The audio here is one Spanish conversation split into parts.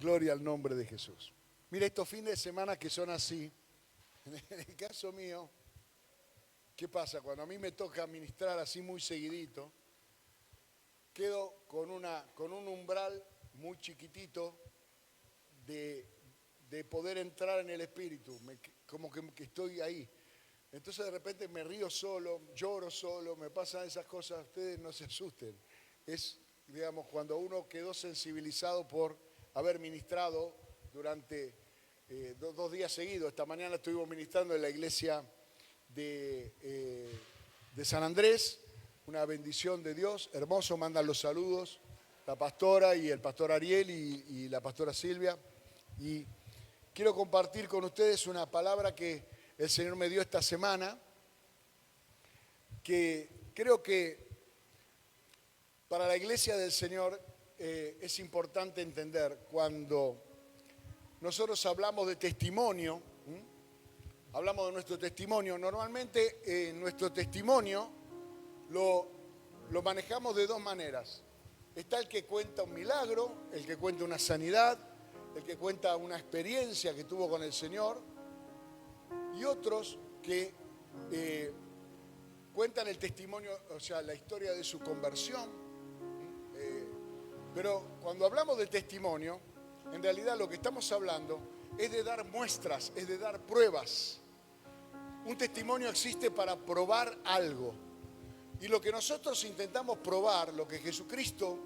Gloria al nombre de Jesús. Mira, estos fines de semana que son así, en el caso mío, ¿qué pasa? Cuando a mí me toca ministrar así muy seguidito, quedo con un umbral muy chiquitito de poder entrar en el Espíritu, como que estoy ahí. Entonces de repente me río solo, lloro solo, me pasan esas cosas, ustedes no se asusten. Es, digamos, cuando uno quedó sensibilizado por haber ministrado durante dos días seguidos. Esta mañana estuvimos ministrando en la iglesia de San Andrés, una bendición de Dios, hermoso, mandan los saludos la pastora y el pastor Ariel y la pastora Silvia. Y quiero compartir con ustedes una palabra que el Señor me dio esta semana, que creo que para la iglesia del Señor es importante entender. Cuando nosotros hablamos de testimonio, hablamos de nuestro testimonio, normalmente nuestro testimonio lo manejamos de dos maneras. Está el que cuenta un milagro, el que cuenta una sanidad, el que cuenta una experiencia que tuvo con el Señor, y otros que cuentan el testimonio, o sea, la historia de su conversión. Pero cuando hablamos de testimonio, en realidad lo que estamos hablando es de dar muestras, es de dar pruebas. Un testimonio existe para probar algo. Y lo que nosotros intentamos probar, lo que Jesucristo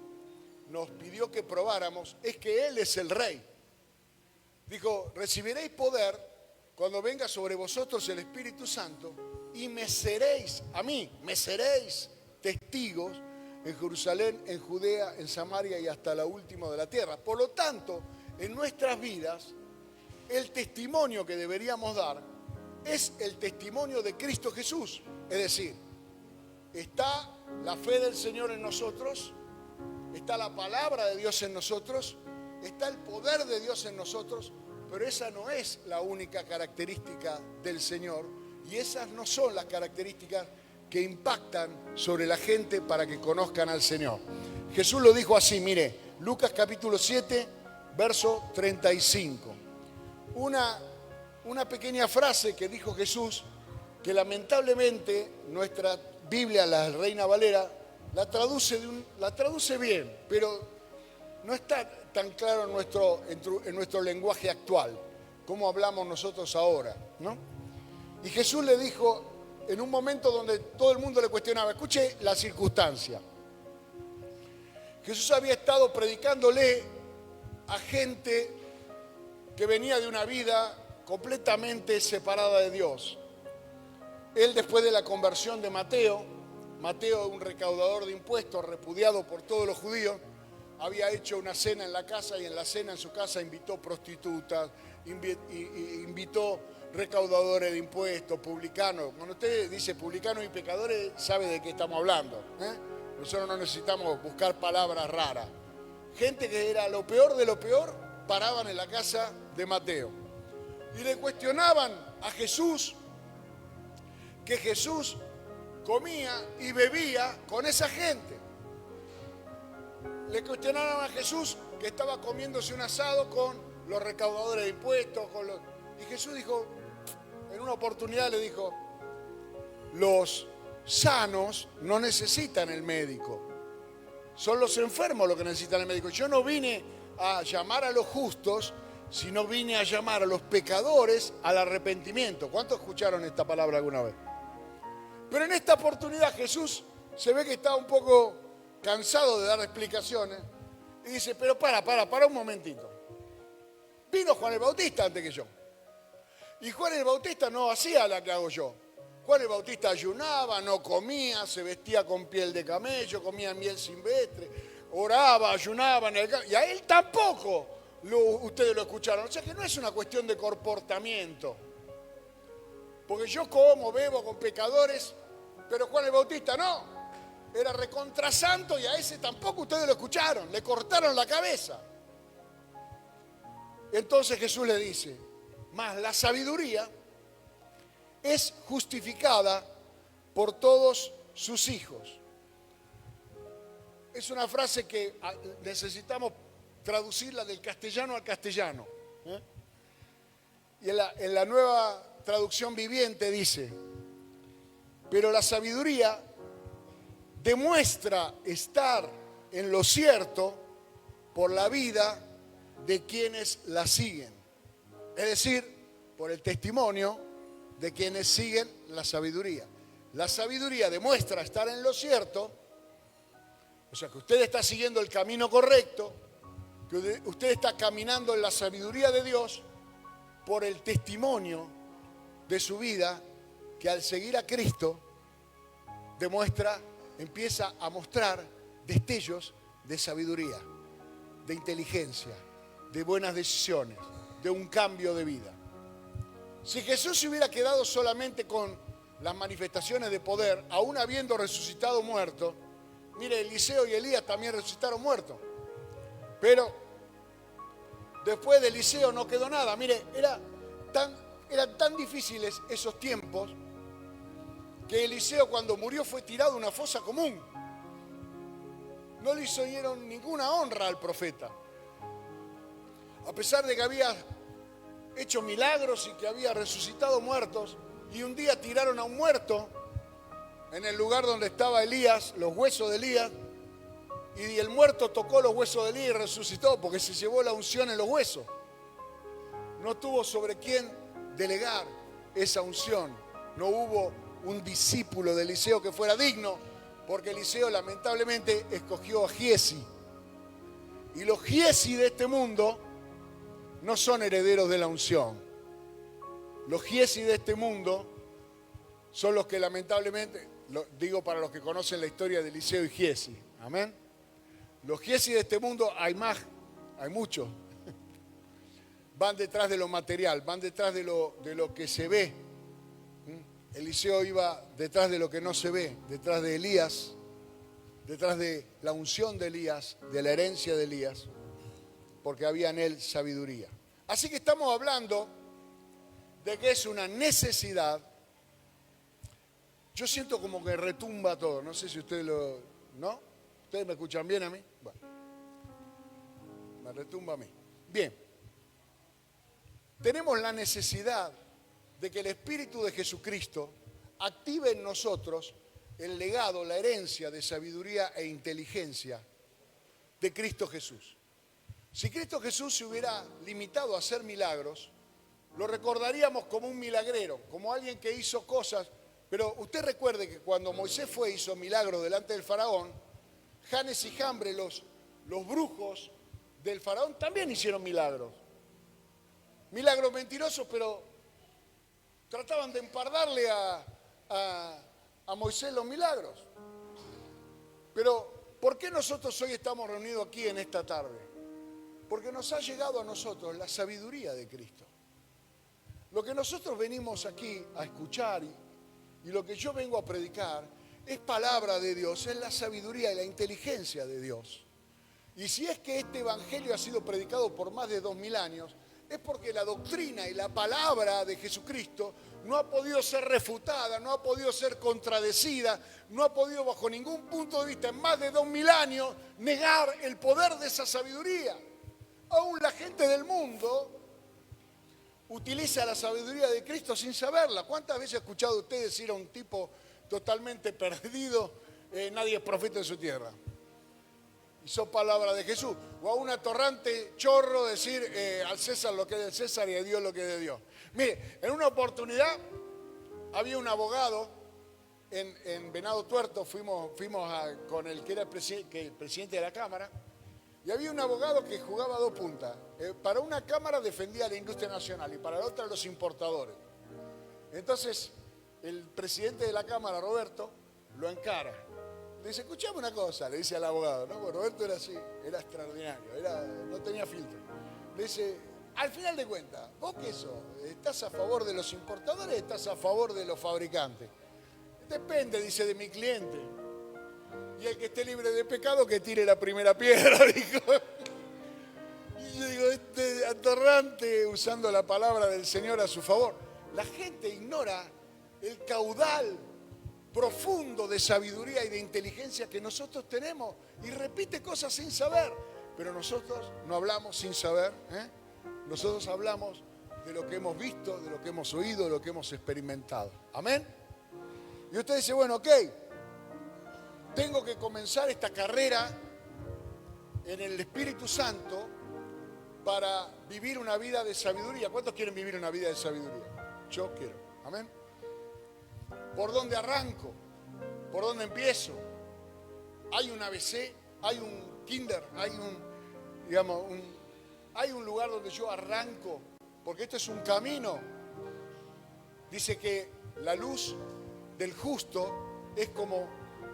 nos pidió que probáramos, es que Él es el Rey. Dijo, recibiréis poder cuando venga sobre vosotros el Espíritu Santo y me seréis, a mí, me seréis testigos en Jerusalén, en Judea, en Samaria y hasta la última de la tierra. Por lo tanto, en nuestras vidas, el testimonio que deberíamos dar es el testimonio de Cristo Jesús. Es decir, está la fe del Señor en nosotros, está la palabra de Dios en nosotros, está el poder de Dios en nosotros, pero esa no es la única característica del Señor y esas no son las características que impactan sobre la gente para que conozcan al Señor. Jesús lo dijo así, mire, Lucas capítulo 7, verso 35. Una pequeña frase que dijo Jesús, que lamentablemente nuestra Biblia, la Reina Valera, la traduce bien, pero no está tan claro en nuestro lenguaje actual, como hablamos nosotros ahora, ¿no? Y Jesús le dijo, en un momento donde todo el mundo le cuestionaba, escuche la circunstancia. Jesús había estado predicándole a gente que venía de una vida completamente separada de Dios. Él, después de la conversión de Mateo, un recaudador de impuestos repudiado por todos los judíos, había hecho una cena en la casa y en la cena en su casa invitó prostitutas, invitó recaudadores de impuestos, publicanos. Cuando usted dice publicanos y pecadores, sabe de qué estamos hablando, ¿eh? Nosotros no necesitamos buscar palabras raras. Gente que era lo peor de lo peor, paraban en la casa de Mateo. Y le cuestionaban a Jesús, que Jesús comía y bebía con esa gente. Le cuestionaron a Jesús que estaba comiéndose un asado con los recaudadores de impuestos. Y Jesús dijo, en una oportunidad le dijo, los sanos no necesitan el médico, son los enfermos los que necesitan el médico. Yo no vine a llamar a los justos, sino vine a llamar a los pecadores al arrepentimiento. ¿Cuántos escucharon esta palabra alguna vez? Pero en esta oportunidad Jesús se ve que está un poco cansado de dar explicaciones y dice, pero para un momentito. Vino Juan el Bautista antes que yo. Y Juan el Bautista no hacía la que hago yo. Juan el Bautista ayunaba, no comía, se vestía con piel de camello, comía miel silvestre, oraba, ayunaba en el campo. Y a él tampoco ustedes lo escucharon. O sea que no es una cuestión de comportamiento. Porque yo como, bebo con pecadores, pero Juan el Bautista no. Era recontrasanto y a ese tampoco ustedes lo escucharon. Le cortaron la cabeza. Entonces Jesús le dice, mas la sabiduría es justificada por todos sus hijos. Es una frase que necesitamos traducirla del castellano al castellano. Y en la nueva traducción viviente dice: pero la sabiduría demuestra estar en lo cierto por la vida de quienes la siguen. Es decir, por el testimonio de quienes siguen la sabiduría. La sabiduría demuestra estar en lo cierto, o sea que usted está siguiendo el camino correcto, que usted está caminando en la sabiduría de Dios por el testimonio de su vida, que al seguir a Cristo empieza a mostrar destellos de sabiduría, de inteligencia, de buenas decisiones, de un cambio de vida. Si Jesús se hubiera quedado solamente con las manifestaciones de poder, aún habiendo resucitado muerto, mire, Eliseo y Elías también resucitaron muertos, pero después de Eliseo no quedó nada. Mire, eran tan difíciles esos tiempos que Eliseo, cuando murió, fue tirado a una fosa común. No le hicieron ninguna honra al profeta. A pesar de que había hecho milagros y que había resucitado muertos, y un día tiraron a un muerto en el lugar donde estaba Elías, los huesos de Elías, y el muerto tocó los huesos de Elías y resucitó porque se llevó la unción en los huesos. No tuvo sobre quién delegar esa unción. No hubo un discípulo de Eliseo que fuera digno, porque Eliseo lamentablemente escogió a Giezi. Y los Giezi de este mundo no son herederos de la unción. Los Giezi de este mundo son los que lamentablemente, lo digo para los que conocen la historia de Eliseo y Giezi, amén. Los Giezi de este mundo hay muchos. Van detrás de lo material, van detrás de lo que se ve. Eliseo iba detrás de lo que no se ve, detrás de Elías, detrás de la unción de Elías, de la herencia de Elías, porque había en él sabiduría. Así que estamos hablando de que es una necesidad. Yo siento como que retumba todo, no sé si ustedes ¿no? ¿Ustedes me escuchan bien a mí? Bueno, me retumba a mí. Bien, tenemos la necesidad de que el Espíritu de Jesucristo active en nosotros el legado, la herencia de sabiduría e inteligencia de Cristo Jesús. Si Cristo Jesús se hubiera limitado a hacer milagros, lo recordaríamos como un milagrero, como alguien que hizo cosas. Pero usted recuerde que cuando Moisés hizo milagros delante del faraón, Janes y Jambre, los brujos del faraón, también hicieron milagros. Milagros mentirosos, pero trataban de empardarle a Moisés los milagros. Pero, ¿por qué nosotros hoy estamos reunidos aquí en esta tarde? Porque nos ha llegado a nosotros la sabiduría de Cristo. Lo que nosotros venimos aquí a escuchar y lo que yo vengo a predicar es palabra de Dios, es la sabiduría y la inteligencia de Dios. Y si es que este evangelio ha sido predicado por más de 2000 años, es porque la doctrina y la palabra de Jesucristo no ha podido ser refutada, no ha podido ser contradecida, no ha podido bajo ningún punto de vista en más de 2000 años negar el poder de esa sabiduría. Aún la gente del mundo utiliza la sabiduría de Cristo sin saberla. ¿Cuántas veces ha escuchado usted decir a un tipo totalmente perdido, nadie es profeta en su tierra? Y son palabras de Jesús. O a un atorrante chorro decir al César lo que es del César y a Dios lo que es de Dios. Mire, en una oportunidad había un abogado en Venado Tuerto, fuimos con el que era el presidente de la Cámara, y había un abogado que jugaba 2 puntas. Para una Cámara defendía la industria nacional y para la otra los importadores. Entonces, el presidente de la Cámara, Roberto, lo encara. Le dice, escuchame una cosa, le dice al abogado, ¿no? Bueno, Roberto era así, era extraordinario, no tenía filtro. Le dice, al final de cuentas, ¿vos qué sos? ¿Estás a favor de los importadores o estás a favor de los fabricantes? Depende, dice, de mi cliente. Y el que esté libre de pecado que tire la primera piedra, dijo. Y yo digo, este atorrante usando la palabra del Señor a su favor. La gente ignora el caudal profundo de sabiduría y de inteligencia que nosotros tenemos y repite cosas sin saber. Pero nosotros no hablamos sin saber, ¿eh? Nosotros hablamos de lo que hemos visto, de lo que hemos oído, de lo que hemos experimentado. ¿Amén? Y usted dice, bueno, ok, tengo que comenzar esta carrera en el Espíritu Santo para vivir una vida de sabiduría. ¿Cuántos quieren vivir una vida de sabiduría? Yo quiero. ¿Amén? ¿Por dónde arranco? ¿Por dónde empiezo? Hay un ABC, hay un kinder, hay hay un lugar donde yo arranco, porque esto es un camino. Dice que la luz del justo es como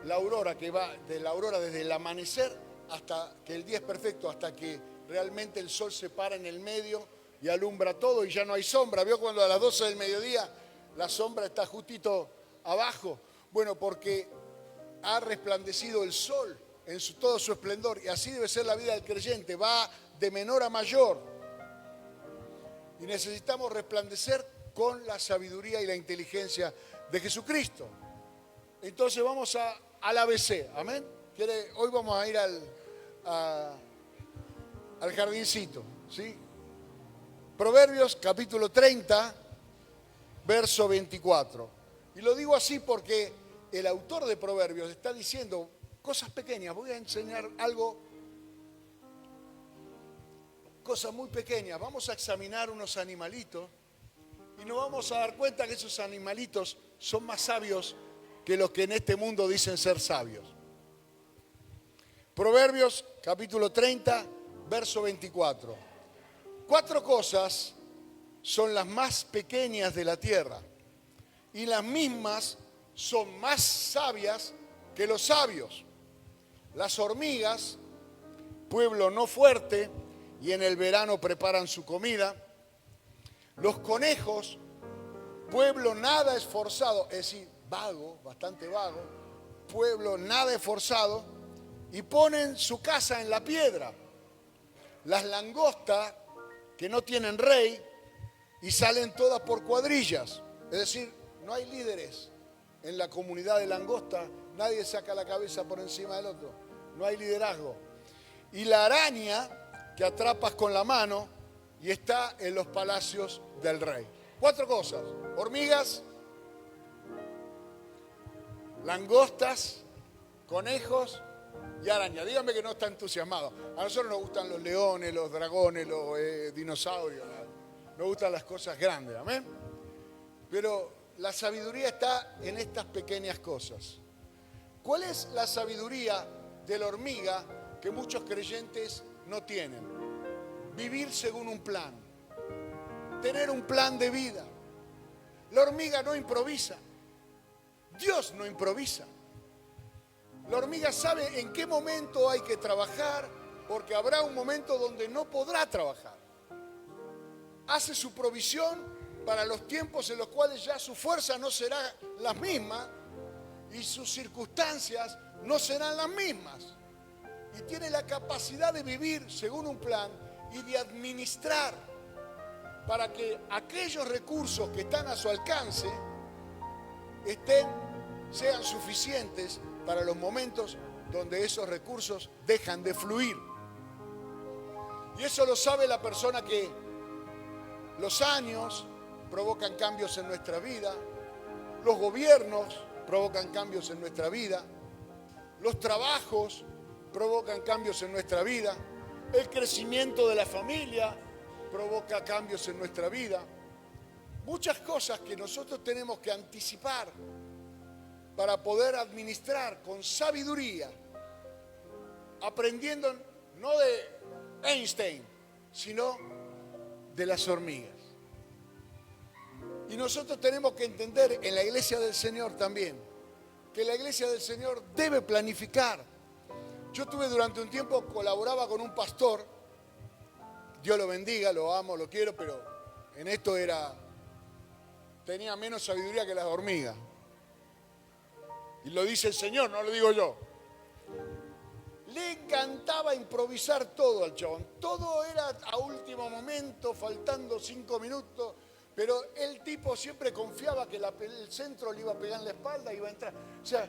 la aurora, que va de la aurora desde el amanecer hasta que el día es perfecto, hasta que realmente el sol se para en el medio y alumbra todo y ya no hay sombra. ¿Vio cuando a las 12 del mediodía la sombra está justito abajo? Bueno, porque ha resplandecido el sol en todo su esplendor, y así debe ser la vida del creyente, va de menor a mayor. Y necesitamos resplandecer con la sabiduría y la inteligencia de Jesucristo. Entonces vamos al ABC, ¿amén? Hoy vamos a ir al jardincito, ¿sí? Proverbios capítulo 30, verso 24. Y lo digo así porque el autor de Proverbios está diciendo cosas pequeñas. Voy a enseñar algo, cosas muy pequeñas. Vamos a examinar unos animalitos y nos vamos a dar cuenta que esos animalitos son más sabios que los que en este mundo dicen ser sabios. Proverbios capítulo 30, verso 24. 4 cosas son las más pequeñas de la tierra, y las mismas son más sabias que los sabios. Las hormigas, pueblo no fuerte, y en el verano preparan su comida. Los conejos, pueblo nada esforzado, es decir, vago, bastante vago, pueblo nada esforzado, y ponen su casa en la piedra. Las langostas, que no tienen rey, y salen todas por cuadrillas. Es decir, no hay líderes en la comunidad de langosta, nadie saca la cabeza por encima del otro, no hay liderazgo. Y la araña, que atrapas con la mano y está en los palacios del rey. 4 cosas: hormigas, langostas, conejos y araña. Dígame que no está entusiasmado. A nosotros nos gustan los leones, los dragones, los dinosaurios. Nos gustan las cosas grandes, ¿amén? Pero la sabiduría está en estas pequeñas cosas. ¿Cuál es la sabiduría de la hormiga que muchos creyentes no tienen? Vivir según un plan. Tener un plan de vida. La hormiga no improvisa. Dios no improvisa. La hormiga sabe en qué momento hay que trabajar, porque habrá un momento donde no podrá trabajar. Hace su provisión para los tiempos en los cuales ya su fuerza no será la misma y sus circunstancias no serán las mismas. Y tiene la capacidad de vivir según un plan y de administrar para que aquellos recursos que están a su alcance sean suficientes para los momentos donde esos recursos dejan de fluir. Y eso lo sabe la persona que los años provocan cambios en nuestra vida, los gobiernos provocan cambios en nuestra vida, los trabajos provocan cambios en nuestra vida, el crecimiento de la familia provoca cambios en nuestra vida. Muchas cosas que nosotros tenemos que anticipar para poder administrar con sabiduría, aprendiendo no de Einstein, sino de las hormigas. Y nosotros tenemos que entender en la iglesia del Señor también, que la iglesia del Señor debe planificar. Yo durante un tiempo, colaboraba con un pastor, Dios lo bendiga, lo amo, lo quiero, pero en esto tenía menos sabiduría que las hormigas. Y lo dice el Señor, no lo digo yo. Le encantaba improvisar todo al chabón. Todo era a último momento, faltando 5 minutos. Pero el tipo siempre confiaba que el centro le iba a pegar en la espalda y iba a entrar. O sea,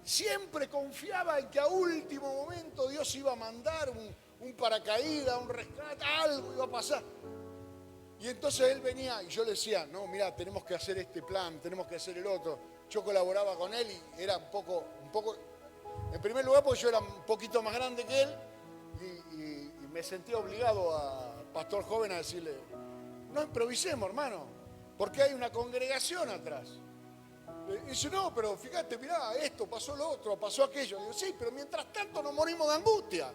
siempre confiaba en que a último momento Dios iba a mandar un paracaídas, un rescate, algo iba a pasar. Y entonces él venía y yo le decía, no, mira, tenemos que hacer este plan, tenemos que hacer el otro. Yo colaboraba con él y era un poco, en primer lugar porque yo era un poquito más grande que él y me sentía obligado a pastor joven a decirle, no improvisemos, hermano, porque hay una congregación atrás. Y dice, no, pero fíjate, mirá, esto, pasó lo otro, pasó aquello. Digo, sí, pero mientras tanto nos morimos de angustia.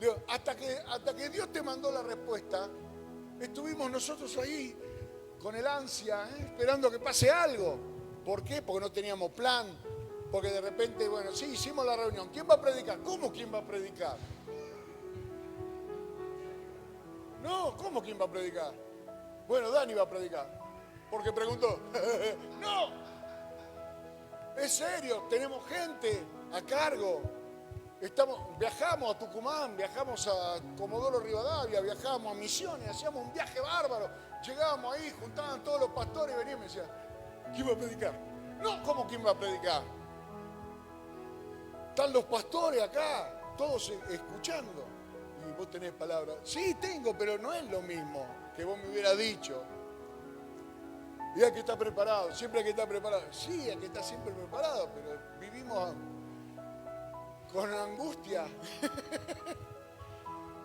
Digo, hasta que Dios te mandó la respuesta, estuvimos nosotros ahí con el ansia, esperando que pase algo. ¿Por qué? Porque no teníamos plan. Porque de repente, bueno, sí, hicimos la reunión. ¿Quién va a predicar? ¿Cómo quién va a predicar? No, ¿cómo quién va a predicar? Bueno, Dani va a predicar. Porque preguntó. No. Es serio, tenemos gente a cargo. Viajamos a Tucumán, viajamos a Comodoro Rivadavia, viajamos a Misiones, hacíamos un viaje bárbaro. Llegábamos ahí, juntaban todos los pastores y venían y me decían, ¿quién va a predicar? No, ¿cómo quién va a predicar? Están los pastores acá, todos escuchando. Y vos tenés palabras. Sí, tengo, pero no es lo mismo que vos me hubieras dicho. Y hay que estar preparado, siempre hay que estar preparado. Sí, hay que estar siempre preparado, pero vivimos con angustia.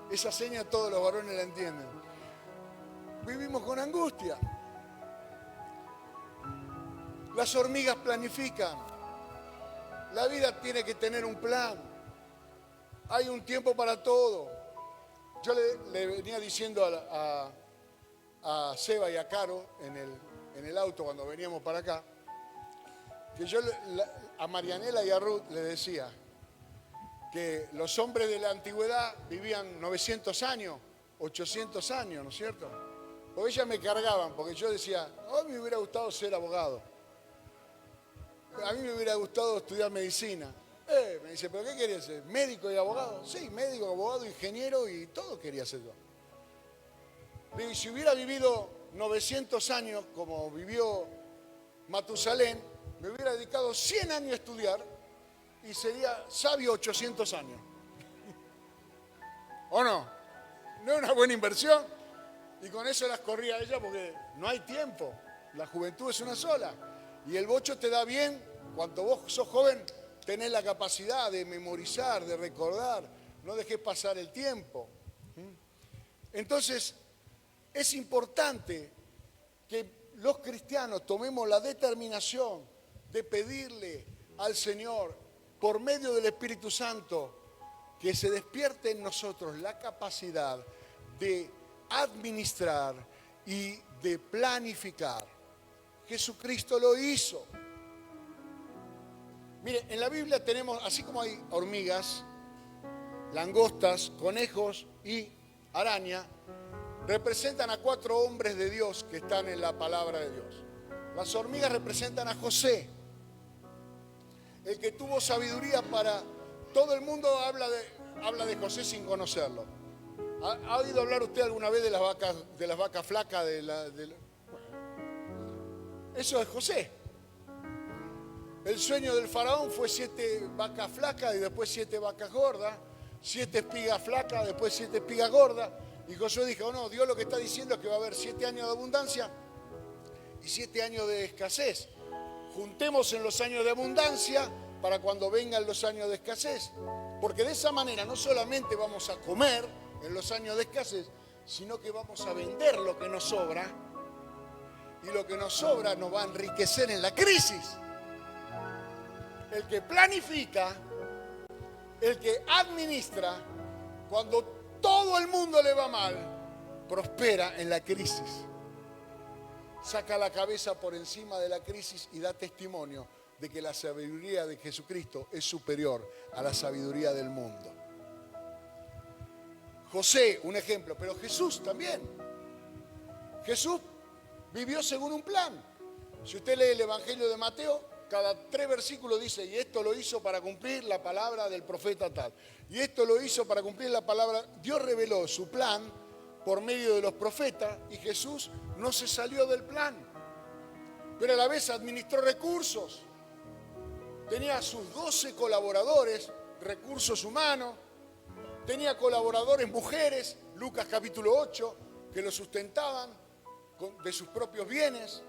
Esa seña todos los varones la entienden. Vivimos con angustia. Las hormigas planifican. La vida tiene que tener un plan. Hay un tiempo para todo. Yo le venía diciendo a Seba y a Caro en el auto cuando veníamos para acá, que yo a Marianela y a Ruth le decía que los hombres de la antigüedad vivían 900 años, 800 años, ¿no es cierto? Porque ellas me cargaban, porque yo decía, a mí me hubiera gustado ser abogado, a mí me hubiera gustado estudiar medicina. Me dice, ¿pero qué quería ser? ¿Médico y abogado? Sí, médico, abogado, ingeniero y todo quería ser yo. Le digo, si hubiera vivido 900 años como vivió Matusalén, me hubiera dedicado 100 años a estudiar y sería sabio 800 años. ¿O no? ¿No es una buena inversión? Y con eso las corría ella porque no hay tiempo. La juventud es una sola. Y el bocho te da bien, cuando vos sos joven, tenés la capacidad de memorizar, de recordar, no dejes pasar el tiempo. Entonces, es importante que los cristianos tomemos la determinación de pedirle al Señor, por medio del Espíritu Santo, que se despierte en nosotros la capacidad de administrar y de planificar. Jesucristo lo hizo. Mire, en la Biblia tenemos, así como hay hormigas, langostas, conejos y araña, representan a 4 hombres de Dios que están en la palabra de Dios. Las hormigas representan a José, el que tuvo sabiduría para... Todo el mundo habla de José sin conocerlo. ¿Ha oído hablar usted alguna vez de las vacas flacas? Eso es José. El sueño del faraón fue 7 vacas flacas y después 7 vacas gordas, 7 espigas flacas, después 7 espigas gordas. Y Josué dijo, oh, no, Dios lo que está diciendo es que va a haber 7 años de abundancia y 7 años de escasez. Juntemos en los años de abundancia para cuando vengan los años de escasez. Porque de esa manera no solamente vamos a comer en los años de escasez, sino que vamos a vender lo que nos sobra. Y lo que nos sobra nos va a enriquecer en la crisis. El que planifica, el que administra, cuando todo el mundo le va mal, prospera en la crisis. Saca la cabeza por encima de la crisis y da testimonio de que la sabiduría de Jesucristo es superior a la sabiduría del mundo. José, un ejemplo, pero Jesús también. Jesús vivió según un plan. Si usted lee el Evangelio de Mateo, cada 3 versículos dice, y esto lo hizo para cumplir la palabra del profeta tal. Y esto lo hizo para cumplir la palabra. Dios reveló su plan por medio de los profetas y Jesús no se salió del plan. Pero a la vez administró recursos. Tenía a sus 12 colaboradores, recursos humanos, Tenía colaboradores mujeres, Lucas capítulo 8, que lo sustentaban de sus propios bienes.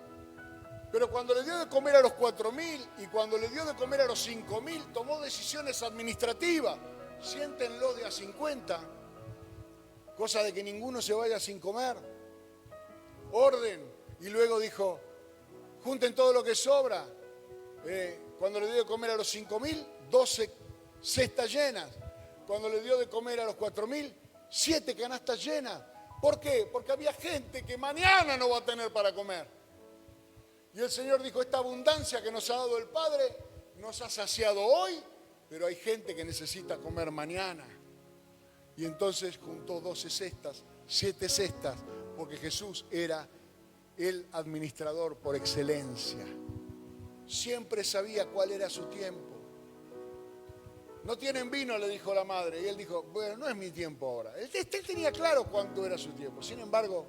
Pero cuando le dio de comer a los 4.000 y cuando le dio de comer a los 5.000, tomó decisiones administrativas. Siéntenlo de a 50, cosa de que ninguno se vaya sin comer. Orden. Y luego dijo, junten todo lo que sobra. Cuando le dio de comer a los 5.000, 12 cestas llenas. Cuando le dio de comer a los 4.000, 7 canastas llenas. ¿Por qué? Porque había gente que mañana no va a tener para comer. Y el Señor dijo, esta abundancia que nos ha dado el Padre nos ha saciado hoy, pero hay gente que necesita comer mañana. Y entonces juntó 12 cestas, 7 cestas, porque Jesús era el administrador por excelencia. Siempre sabía cuál era su tiempo. No tienen vino, le dijo la madre. Y él dijo, bueno, no es mi tiempo ahora. Él tenía claro cuánto era su tiempo. Sin embargo,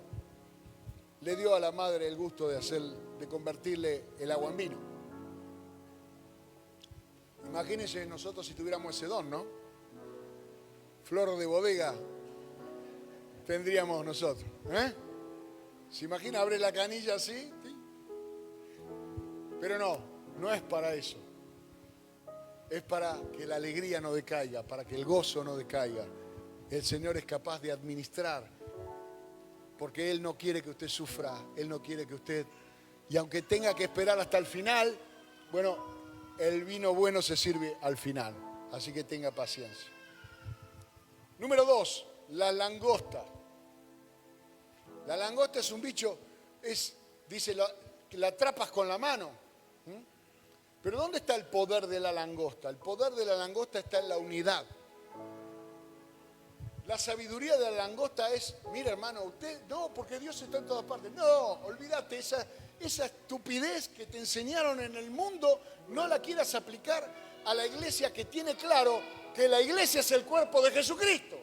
le dio a la madre el gusto de convertirle el agua en vino. Imagínense nosotros si tuviéramos ese don, ¿no? Flor de bodega tendríamos nosotros. ¿Se imagina abrir la canilla así? ¿Sí? Pero no es para eso. Es para que la alegría no decaiga, para que el gozo no decaiga. El Señor es capaz de administrar, porque Él no quiere que usted sufra, Él no quiere que usted... Y aunque tenga que esperar hasta el final, bueno, el vino bueno se sirve al final, así que tenga paciencia. Número 2, la langosta. La langosta es un bicho, dice, que la atrapas con la mano. Pero ¿dónde está el poder de la langosta? El poder de la langosta está en la unidad. La sabiduría de la langosta es, mira hermano, usted, no, porque Dios está en todas partes. No, olvídate, esa estupidez que te enseñaron en el mundo, no la quieras aplicar a la iglesia que tiene claro que la iglesia es el cuerpo de Jesucristo.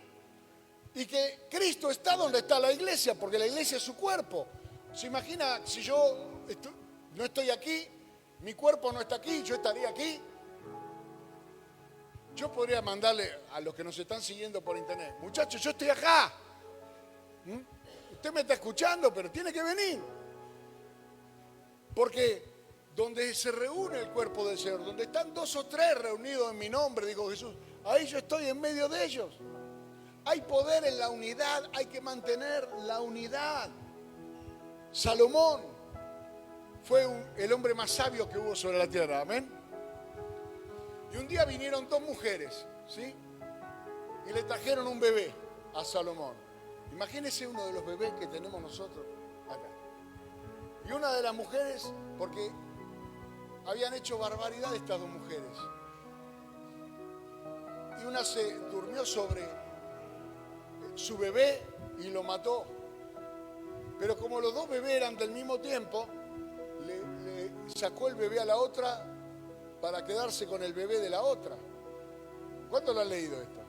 Y que Cristo está donde está la iglesia, porque la iglesia es su cuerpo. ¿Se imagina si yo no estoy aquí? Mi cuerpo no está aquí, yo estaría aquí. Yo podría mandarle a los que nos están siguiendo por internet, muchachos, yo estoy acá. Usted me está escuchando, pero tiene que venir. Porque donde se reúne el cuerpo del Señor, donde están 2 o 3 reunidos en mi nombre, dijo Jesús, ahí yo estoy en medio de ellos. Hay poder en la unidad, hay que mantener la unidad. Salomón fue el hombre más sabio que hubo sobre la tierra, amén. Y un día vinieron 2 mujeres, ¿sí? Y le trajeron un bebé a Salomón. Imagínense uno de los bebés que tenemos nosotros acá. Y una de las mujeres, porque habían hecho barbaridad estas 2 mujeres. Y una se durmió sobre su bebé y lo mató. Pero como los 2 bebés eran del mismo tiempo, le sacó el bebé a la otra para quedarse con el bebé de la otra. ¿Cuánto lo han leído esto?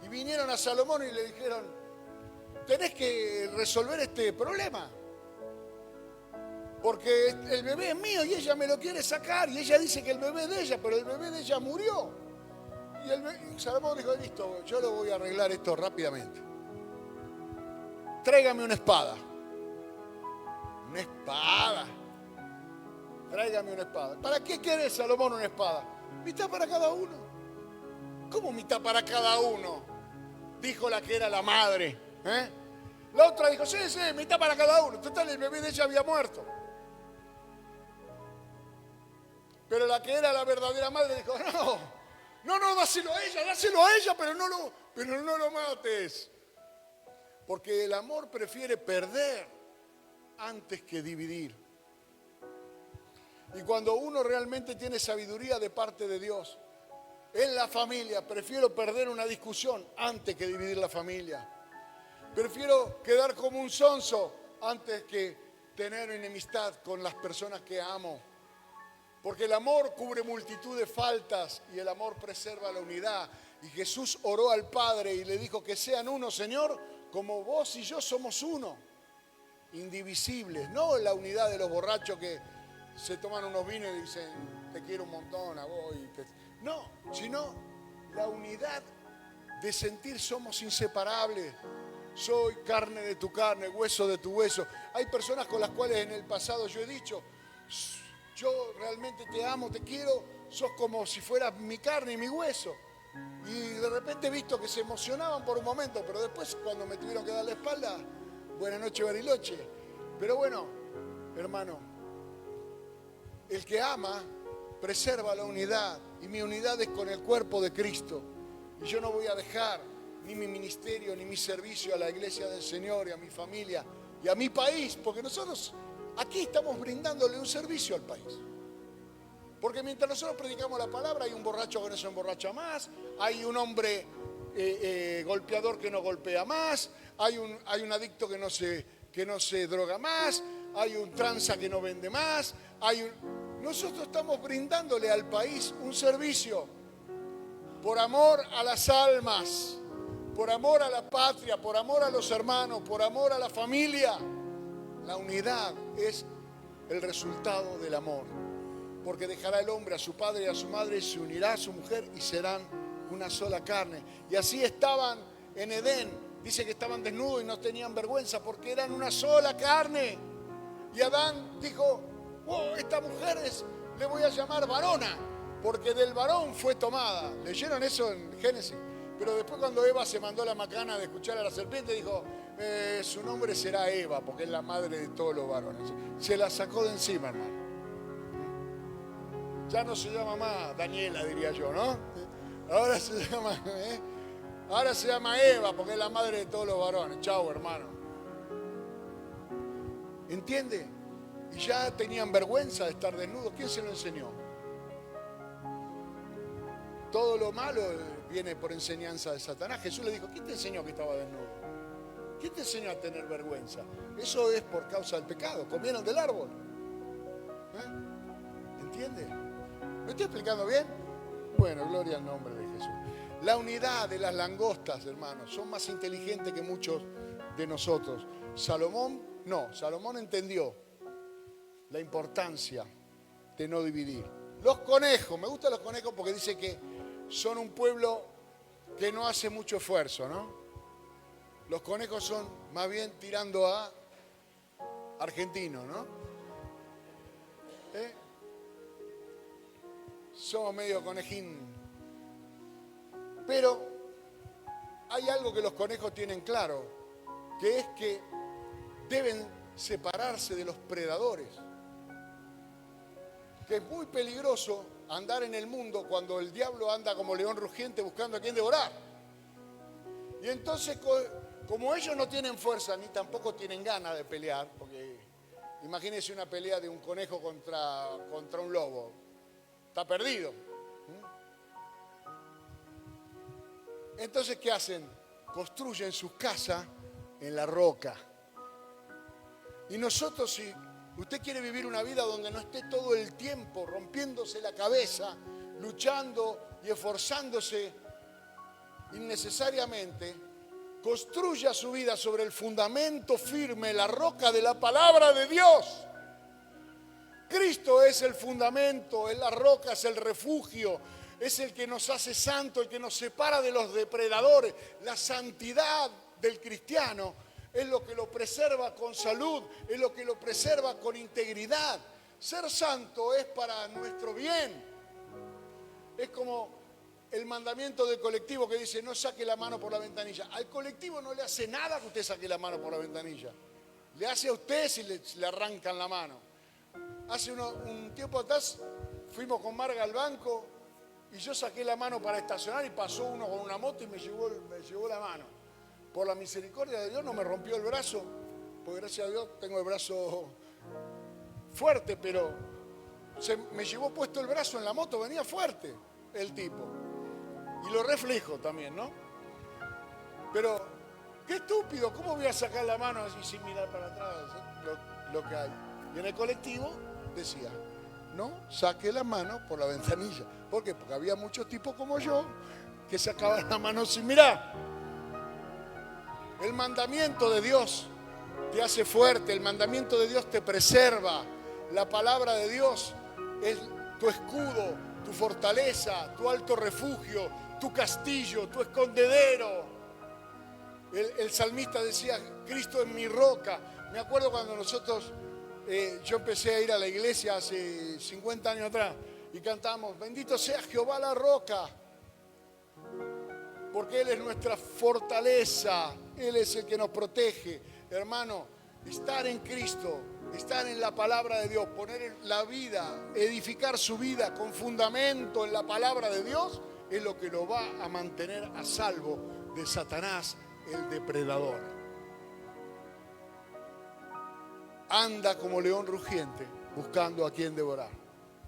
Y vinieron a Salomón y le dijeron, tenés que resolver este problema, porque el bebé es mío y ella me lo quiere sacar, y ella dice que el bebé es de ella, pero el bebé de ella murió. Y Salomón dijo, listo, yo lo voy a arreglar esto rápidamente. Tráigame una espada. Una espada. Tráigame una espada. ¿Para qué quiere Salomón una espada? Mitad para cada uno. ¿Cómo mitad para cada uno? Dijo la que era la madre. La otra dijo, sí, mitad para cada uno. Total, el bebé de ella había muerto. Pero la que era la verdadera madre dijo, no, dáselo a ella, pero no lo mates. Porque el amor prefiere perder antes que dividir. Y cuando uno realmente tiene sabiduría de parte de Dios, en la familia, prefiero perder una discusión antes que dividir la familia. Prefiero quedar como un sonso antes que tener enemistad con las personas que amo. Porque el amor cubre multitud de faltas y el amor preserva la unidad. Y Jesús oró al Padre y le dijo que sean uno, Señor, como vos y yo somos uno. Indivisibles, no la unidad de los borrachos que se toman unos vinos y dicen, te quiero un montón a vos. No, sino la unidad de sentir somos inseparables. Soy carne de tu carne, hueso de tu hueso. Hay personas con las cuales en el pasado yo he dicho, yo realmente te amo, te quiero, sos como si fueras mi carne y mi hueso. Y de repente he visto que se emocionaban por un momento, pero después cuando me tuvieron que dar la espalda, buenas noches Bariloche. Pero bueno, hermano, el que ama preserva la unidad, y mi unidad es con el cuerpo de Cristo. Y yo no voy a dejar ni mi ministerio, ni mi servicio a la iglesia del Señor y a mi familia y a mi país, porque nosotros aquí estamos brindándole un servicio al país. Porque mientras nosotros predicamos la palabra, hay un borracho que no se emborracha más, hay un hombre golpeador que no golpea más, hay un adicto que no se droga más, hay un tranza que no vende más, nosotros estamos brindándole al país un servicio por amor a las almas, por amor a la patria, por amor a los hermanos, por amor a la familia. La unidad es el resultado del amor, porque dejará el hombre a su padre y a su madre, se unirá a su mujer y serán una sola carne. Y así estaban en Edén. Dice que estaban desnudos y no tenían vergüenza porque eran una sola carne. Y Adán dijo, oh, esta mujer le voy a llamar varona, porque del varón fue tomada. ¿Leyeron eso en Génesis? Pero después cuando Eva se mandó la macana de escuchar a la serpiente, dijo, su nombre será Eva, porque es la madre de todos los varones. Se la sacó de encima, hermano. Ya no se llama más Daniela, diría yo, ¿no? Ahora se llama Eva, porque es la madre de todos los varones. Chau, hermano. ¿Entiende? Y ya tenían vergüenza de estar desnudos. ¿Quién se lo enseñó? Todo lo malo viene por enseñanza de Satanás. Jesús le dijo, ¿quién te enseñó que estaba desnudo? ¿Quién te enseñó a tener vergüenza? Eso es por causa del pecado. Comieron del árbol. ¿Entiende? ¿Me estoy explicando bien? Bueno, gloria al nombre de Jesús. La unidad de las langostas, hermanos, son más inteligentes que muchos de nosotros. Salomón entendió la importancia de no dividir. Los conejos, me gustan los conejos porque dice que son un pueblo que no hace mucho esfuerzo, ¿no? Los conejos son más bien tirando a argentinos, ¿no? Somos medio conejín. Pero hay algo que los conejos tienen claro, que es que deben separarse de los predadores. Que es muy peligroso andar en el mundo cuando el diablo anda como león rugiente buscando a quien devorar. Y entonces, como ellos no tienen fuerza ni tampoco tienen ganas de pelear, porque imagínense una pelea de un conejo contra un lobo, está perdido. Entonces, ¿qué hacen? Construyen sus casas en la roca. Y nosotros, si usted quiere vivir una vida donde no esté todo el tiempo rompiéndose la cabeza, luchando y esforzándose innecesariamente, construya su vida sobre el fundamento firme, la roca de la palabra de Dios. Cristo es el fundamento, es la roca, es el refugio, es el que nos hace santo, el que nos separa de los depredadores. La santidad del cristiano es lo que lo preserva con salud, es lo que lo preserva con integridad. Ser santo es para nuestro bien. Es como el mandamiento del colectivo que dice, no saque la mano por la ventanilla. Al colectivo no le hace nada que usted saque la mano por la ventanilla. Le hace a usted si le arrancan la mano. Hace un tiempo atrás fuimos con Marga al banco y yo saqué la mano para estacionar y pasó uno con una moto y me llevó la mano. Por la misericordia de Dios no me rompió el brazo, porque gracias a Dios tengo el brazo fuerte, pero me llevó puesto el brazo en la moto, venía fuerte el tipo. Y lo reflejo también, ¿no? Pero, qué estúpido, ¿cómo voy a sacar la mano así sin mirar para atrás? Lo que hay. Y en el colectivo decía, no saque la mano por la ventanilla. ¿Por qué? Porque había muchos tipos como yo que sacaban la mano sin mirar. El mandamiento de Dios te hace fuerte, el mandamiento de Dios te preserva. La palabra de Dios es tu escudo, tu fortaleza, tu alto refugio, tu castillo, tu escondedero. El salmista decía, Cristo es mi roca. Me acuerdo cuando yo empecé a ir a la iglesia hace 50 años atrás y cantábamos, bendito sea Jehová la roca, porque Él es nuestra fortaleza, Él es el que nos protege. Hermano, estar en Cristo, estar en la palabra de Dios, poner en la vida, edificar su vida con fundamento en la palabra de Dios, es lo que lo va a mantener a salvo de Satanás, el depredador. Anda como león rugiente buscando a quien devorar.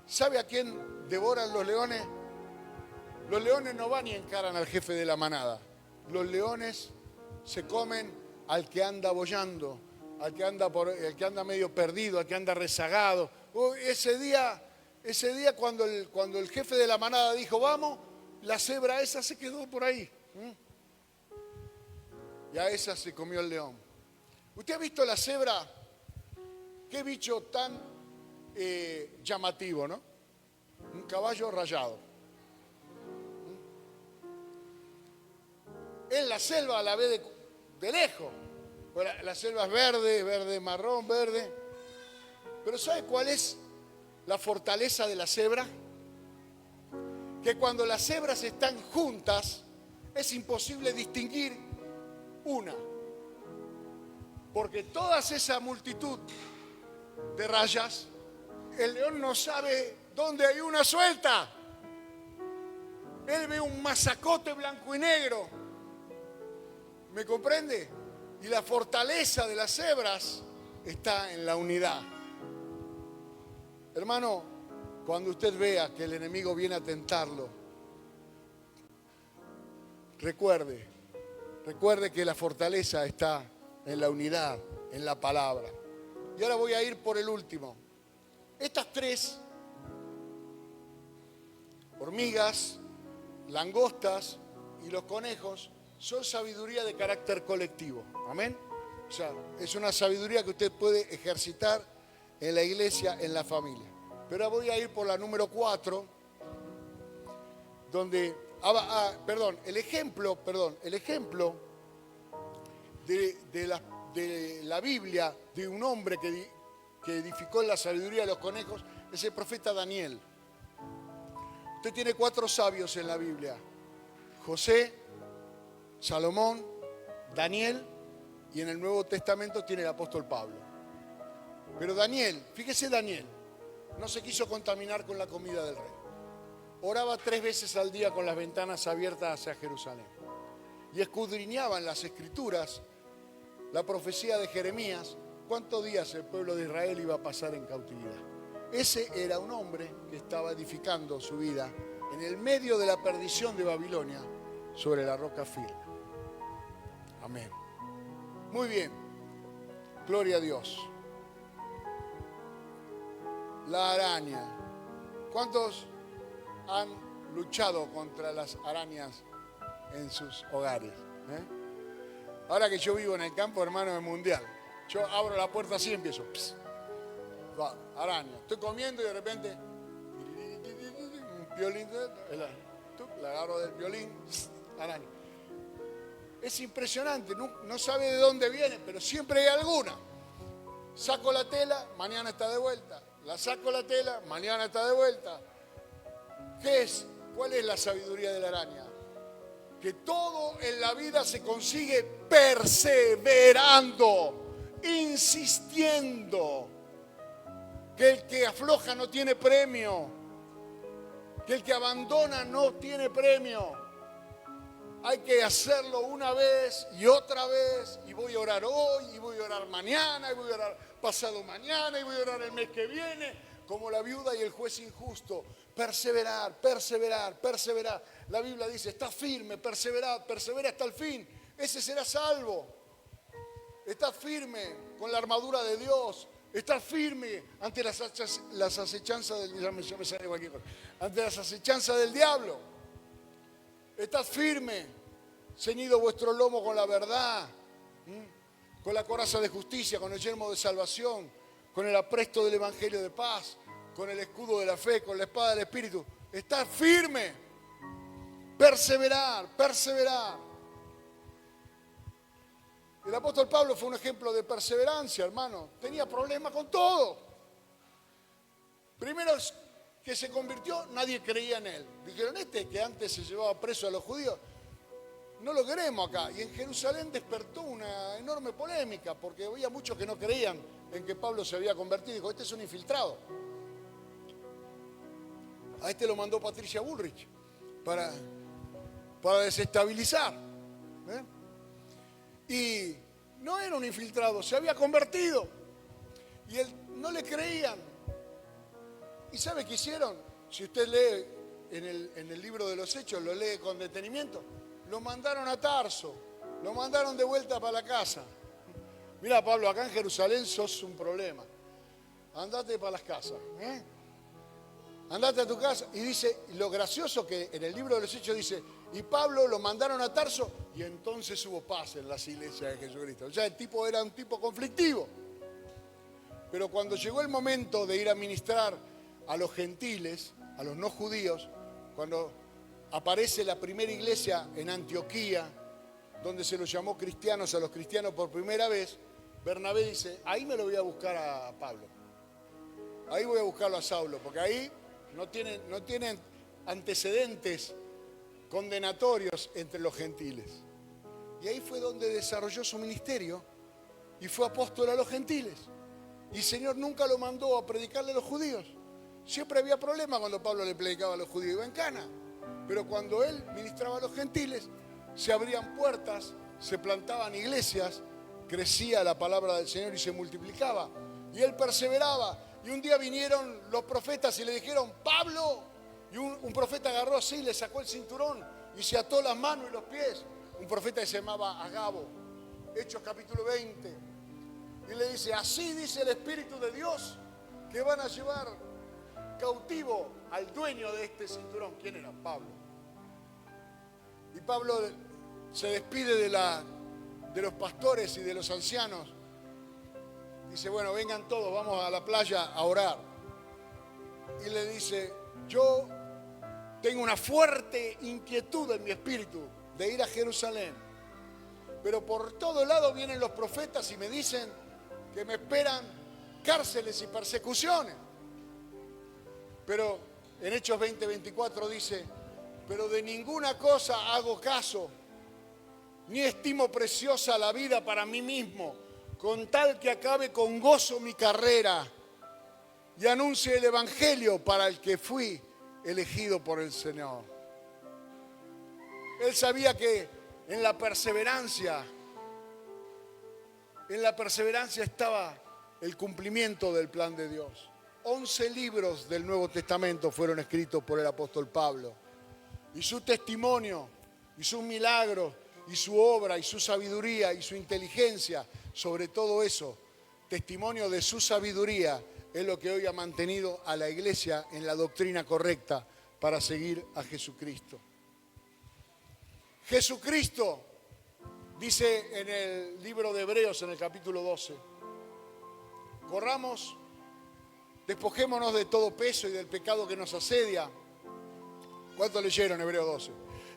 ¿Sabe a quién devoran los leones? Los leones no van y encaran al jefe de la manada. Los leones se comen al que anda boyando, al que anda medio perdido, al que anda rezagado. Ese día cuando el jefe de la manada dijo, vamos, la cebra esa se quedó por ahí. Y a esa se comió el león. ¿Usted ha visto la cebra? Qué bicho tan llamativo, ¿no? Un caballo rayado. En la selva la ve de lejos. La selva es verde, marrón, verde. Pero ¿sabe cuál es la fortaleza de la cebra? Que cuando las cebras están juntas, es imposible distinguir una. Porque toda esa multitud de rayas, el león no sabe dónde hay una suelta. Él ve un masacote blanco y negro. ¿Me comprende? Y la fortaleza de las cebras está en la unidad. Hermano, cuando usted vea que el enemigo viene a tentarlo, recuerde que la fortaleza está en la unidad, en la palabra. Y ahora voy a ir por el último. Estas tres, hormigas, langostas y los conejos, son sabiduría de carácter colectivo. Amén. O sea, es una sabiduría que usted puede ejercitar en la iglesia, en la familia. Pero ahora voy a ir por la número 4, donde, el ejemplo de la Biblia, de un hombre que edificó la sabiduría de los conejos, es el profeta Daniel. Usted tiene 4 sabios en la Biblia: José, Salomón, Daniel, y en el Nuevo Testamento tiene el apóstol Pablo. Pero Daniel, fíjese, Daniel no se quiso contaminar con la comida del rey. Oraba 3 veces al día con las ventanas abiertas hacia Jerusalén. Y escudriñaba en las Escrituras la profecía de Jeremías, cuántos días el pueblo de Israel iba a pasar en cautividad. Ese era un hombre que estaba edificando su vida en el medio de la perdición de Babilonia sobre la roca firme. Amén. Muy bien. Gloria a Dios. La araña. ¿Cuántos han luchado contra las arañas en sus hogares? Ahora que yo vivo en el campo, hermano, es mundial. Yo abro la puerta así y empiezo. Pss, va, araña. Estoy comiendo y de repente un violín, la agarro del violín, araña. Es impresionante, no sabe de dónde viene, pero siempre hay alguna. Saco la tela, mañana está de vuelta. La saco la tela, mañana está de vuelta. ¿Qué es? ¿Cuál es la sabiduría de la araña? Que todo en la vida se consigue perseverando, insistiendo. Que el que afloja no tiene premio. Que el que abandona no tiene premio. Hay que hacerlo una vez y otra vez, y voy a orar hoy, y voy a orar mañana, y voy a orar pasado mañana, y voy a orar el mes que viene, como la viuda y el juez injusto. Perseverar, perseverar, perseverar. La Biblia dice, está firme, persevera hasta el fin, ese será salvo. Está firme con la armadura de Dios, está firme ante las acechanzas del diablo. Estad firme, ceñido vuestro lomo con la verdad, con la coraza de justicia, con el yelmo de salvación, con el apresto del evangelio de paz, con el escudo de la fe, con la espada del Espíritu. estar firme, perseverar, perseverar. El apóstol Pablo fue un ejemplo de perseverancia, hermano. Tenía problemas con todo. Primero que se convirtió, nadie creía en él. Dijeron, este que antes se llevaba preso a los judíos, no lo queremos acá. Y en Jerusalén despertó una enorme polémica, porque había muchos que no creían en que Pablo se había convertido. Dijo, este es un infiltrado. A este lo mandó Patricia Bullrich para desestabilizar. Y no era un infiltrado, se había convertido. Y él no le creían. ¿Y sabe qué hicieron? Si usted lee en el libro de los Hechos, lo lee con detenimiento, lo mandaron a Tarso, lo mandaron de vuelta para la casa. Mira, Pablo, acá en Jerusalén sos un problema. Andate para las casas. Andate a tu casa. Y dice, lo gracioso que en el libro de los Hechos dice, y Pablo lo mandaron a Tarso y entonces hubo paz en las iglesias de Jesucristo. O sea, el tipo era un tipo conflictivo. Pero cuando llegó el momento de ir a ministrar a los gentiles, a los no judíos, cuando aparece la primera iglesia en Antioquía, donde se los llamó cristianos a los cristianos por primera vez, Bernabé dice, ahí me lo voy a buscar a Pablo. Ahí voy a buscarlo a Saulo, porque ahí no tienen antecedentes condenatorios entre los gentiles. Y ahí fue donde desarrolló su ministerio y fue apóstol a los gentiles. Y el Señor nunca lo mandó a predicarle a los judíos. Siempre había problemas cuando Pablo le predicaba a los judíos, iba en cana. Pero cuando él ministraba a los gentiles, se abrían puertas, se plantaban iglesias, crecía la palabra del Señor y se multiplicaba. Y él perseveraba. Y un día vinieron los profetas y le dijeron, Pablo. Y un profeta agarró así, le sacó el cinturón y se ató las manos y los pies. Un profeta que se llamaba Agabo, Hechos capítulo 20. Y le dice, así dice el Espíritu de Dios, que van a llevar cautivo al dueño de este cinturón. ¿Quién era? Pablo. Y Pablo se despide de los pastores y de los ancianos. Dice, bueno, vengan todos, vamos a la playa a orar. Y le dice, yo tengo una fuerte inquietud en mi espíritu de ir a Jerusalén. Pero por todo lado vienen los profetas y me dicen que me esperan cárceles y persecuciones. Pero en Hechos 20:24 dice, pero de ninguna cosa hago caso, ni estimo preciosa la vida para mí mismo, con tal que acabe con gozo mi carrera y anuncie el evangelio para el que fui elegido por el Señor. Él sabía que en la perseverancia estaba el cumplimiento del plan de Dios. 11 libros del Nuevo Testamento fueron escritos por el apóstol Pablo. Y su testimonio, y sus milagros, y su obra, y su sabiduría, y su inteligencia, sobre todo eso, testimonio de su sabiduría, es lo que hoy ha mantenido a la iglesia en la doctrina correcta para seguir a Jesucristo. Jesucristo, dice en el libro de Hebreos, en el capítulo 12, corramos, despojémonos de todo peso y del pecado que nos asedia. ¿Cuánto leyeron Hebreos 12?